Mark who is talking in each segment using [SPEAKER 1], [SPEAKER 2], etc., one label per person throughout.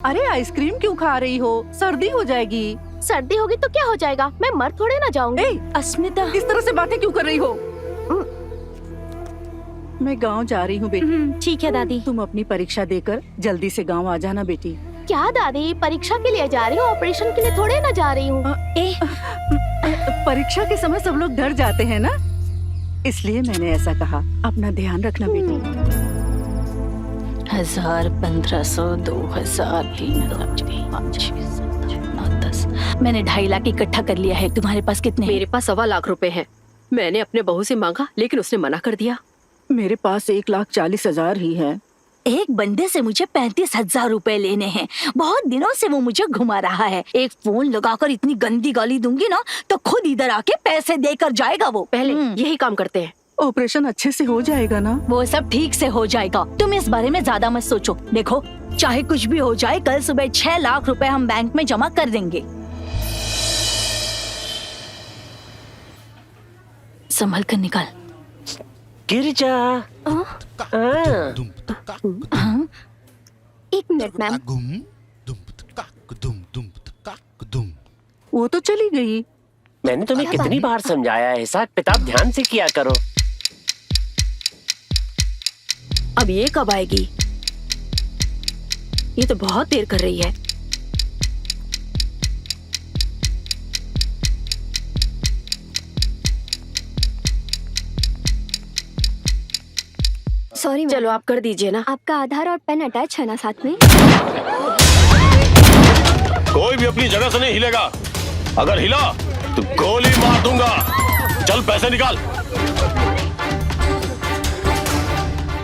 [SPEAKER 1] अरे आइसक्रीम क्यों खा रही हो? सर्दी हो जाएगी।
[SPEAKER 2] सर्दी होगी तो क्या हो जाएगा? मैं मर थोड़े ना जाऊंगी।
[SPEAKER 1] अस्मिता, इस तरह से बातें क्यों कर रही हो? मैं गांव जा रही हूँ बेटी।
[SPEAKER 2] ठीक है दादी।
[SPEAKER 1] तुम अपनी परीक्षा देकर जल्दी से गांव आ जाना बेटी।
[SPEAKER 2] क्या दादी, परीक्षा के लिए जा रही हूँ, ऑपरेशन के लिए थोड़े ना जा रही हूँ।
[SPEAKER 1] परीक्षा के समय सब लोग डर जाते हैं ना, इसलिए मैंने ऐसा कहा। अपना ध्यान रखना बेटी।
[SPEAKER 3] 1000, 1500, 2000, 3000, 5, 10। मैंने 2.5 लाख इकट्ठा कर लिया है। तुम्हारे पास कितने?
[SPEAKER 4] मेरे पास 1.25 लाख रुपए हैं। मैंने अपने बहू से मांगा लेकिन उसने मना कर दिया।
[SPEAKER 1] मेरे पास 1,40,000 ही है।
[SPEAKER 3] एक बंदे से मुझे 35,000 रुपए लेने हैं। बहुत दिनों से वो मुझे घुमा रहा है। एक फोन लगाकर इतनी गंदी गाली दूंगी ना तो खुद इधर आके पैसे देकर जाएगा वो।
[SPEAKER 4] पहले यही काम करते हैं।
[SPEAKER 1] ऑपरेशन अच्छे से हो जाएगा ना?
[SPEAKER 3] वो सब ठीक से हो जाएगा, तुम इस बारे में ज्यादा मत सोचो। देखो, चाहे कुछ भी हो जाए, कल सुबह 6 लाख रुपए हम बैंक में जमा कर देंगे। संभल कर निकाल।
[SPEAKER 5] गिरजा।
[SPEAKER 2] एक मिनट मैम।
[SPEAKER 1] वो तो चली गई।
[SPEAKER 5] मैंने तुम्हें कितनी बार समझाया है, हिसाब किताब ध्यान से किया करो।
[SPEAKER 4] अब ये कब आएगी? ये तो बहुत देर कर रही है।
[SPEAKER 2] Sorry ma'am.
[SPEAKER 4] चलो आप कर दीजिए ना।
[SPEAKER 2] आपका आधार और पेन अटैच है ना साथ में?
[SPEAKER 6] कोई भी अपनी जगह से नहीं हिलेगा। अगर हिला तो गोली मार दूंगा। चल पैसे निकाल।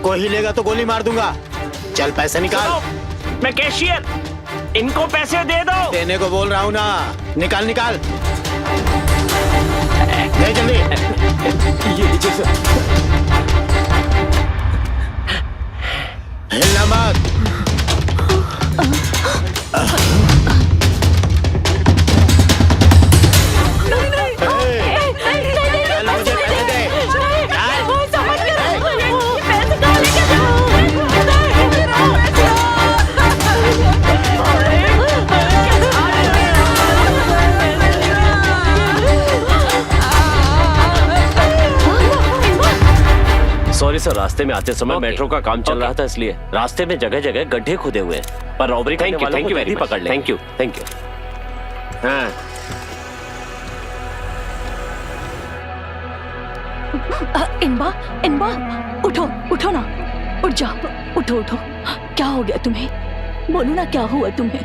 [SPEAKER 7] कोई हिलेगा तो गोली मार दूंगा। चल पैसे निकाल।
[SPEAKER 5] मैं कैशियर, इनको पैसे दे दो।
[SPEAKER 7] देने को बोल रहा हूँ ना, निकाल निकाल। दे जल्दी।
[SPEAKER 5] ये लीजिए सर।
[SPEAKER 7] हिलना मत।
[SPEAKER 5] सॉरी सर, रास्ते में आते समय मेट्रो का काम चल रहा था, इसलिए रास्ते में जगह जगह गड्ढे खुदे हुए हैं। पर रॉबरी करने वालों को जल्दी पकड़ ले। Thank you. हाँ।
[SPEAKER 3] इनबा, उठो ना, उठ जाओ, उठो। क्या हो गया तुम्हें? बोलो ना, क्या हुआ तुम्हें?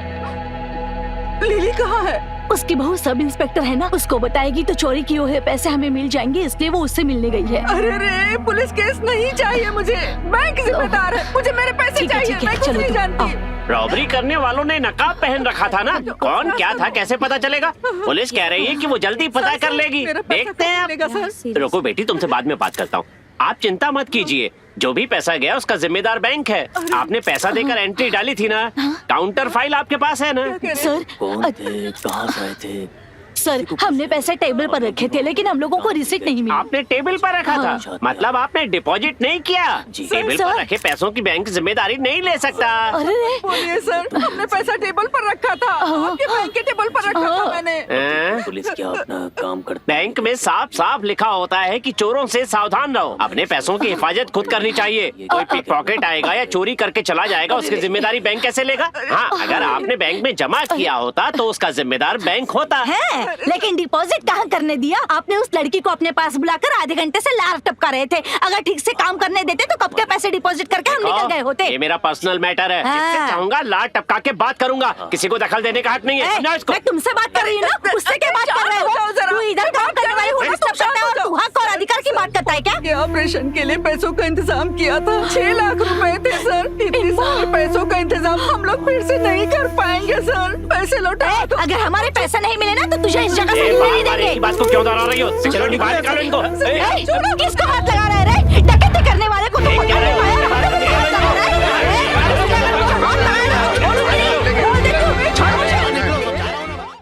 [SPEAKER 1] लिली कहाँ है?
[SPEAKER 3] उसकी बहू सब इंस्पेक्टर है ना, उसको बताएगी तो चोरी किए हुए पैसे हमें मिल जाएंगे, इसलिए वो उससे मिलने गई है।
[SPEAKER 1] अरे रे, पुलिस केस नहीं चाहिए मुझे। बैंक जिम्मेदार है, मुझे मेरे पैसे चाहिए। मैं कुछ नहीं जानती।
[SPEAKER 5] रॉबरी करने वालों ने नकाब पहन रखा था ना, कौन क्या था कैसे पता चलेगा? पुलिस कह रही है कि वो जल्दी पता कर लेगी। देखते हैं अब। रुको बेटी, तुमसे बाद में बात करता हूँ। आप चिंता मत कीजिए, जो भी पैसा गया उसका जिम्मेदार बैंक है। आपने पैसा देकर एंट्री डाली थी ना, काउंटर फाइल आपके पास है ना?
[SPEAKER 3] सर,
[SPEAKER 5] कहाँ से आए थे?
[SPEAKER 3] सर, हमने पैसे टेबल पर रखे थे, लेकिन हम लोगों को रिसीट नहीं मिली।
[SPEAKER 5] आपने टेबल पर रखा था, मतलब आपने डिपॉजिट नहीं किया। टेबल पर रखे पैसों की बैंक जिम्मेदारी नहीं ले सकता।
[SPEAKER 3] अरे
[SPEAKER 1] बोलिए सर, हमने पैसा टेबल पर रखा था। आपके बैंक के टेबल पर रखा था मैंने।
[SPEAKER 5] पुलिस क्या अपना काम करती? बैंक में साफ साफ लिखा होता है कि चोरों से सावधान रहो। अपने पैसों की हिफाजत खुद करनी चाहिए। कोई पिक पॉकेट आएगा या चोरी करके चला जाएगा, उसकी जिम्मेदारी बैंक कैसे लेगा? हाँ, अगर आपने बैंक में जमा किया होता तो उसका जिम्मेदार बैंक होता
[SPEAKER 3] है। लेकिन डिपॉजिट कहाँ करने दिया? आपने उस लड़की को अपने पास बुलाकर आधे घंटे से लार टपका रहे थे। अगर ठीक से काम करने देते तो कब के पैसे डिपॉजिट करके हम निकल गए होते।
[SPEAKER 5] ये मेरा पर्सनल मैटर है। जिससे चाहूंगा लार टपका के बात करूंगा। किसी को दखल देने का हक नहीं है।
[SPEAKER 3] मैं तुमसे बात कर रही हूँ ना, उससे क्या बात कर रहे हो? तू इधर काम करने वाली हूँ, सब करता है और तू हक और अधिकार की बात करता है क्या?
[SPEAKER 1] ये ऑपरेशन के लिए पैसों का इंतजाम किया था। 6 लाख रुपए थे सर। इतने सारे पैसों का इंतजाम हम लोग फिर से नहीं कर पाएंगे सर। पैसे लौटाओ।
[SPEAKER 3] अगर हमारे पैसे नहीं मिले ना तो तुझे इस जगह से नहीं देंगे।
[SPEAKER 5] बात को क्यों दोहरा रही हो? चलो बात करो इनको।
[SPEAKER 3] किसको हाथ लगा रहे? डकैती करने वाले को तो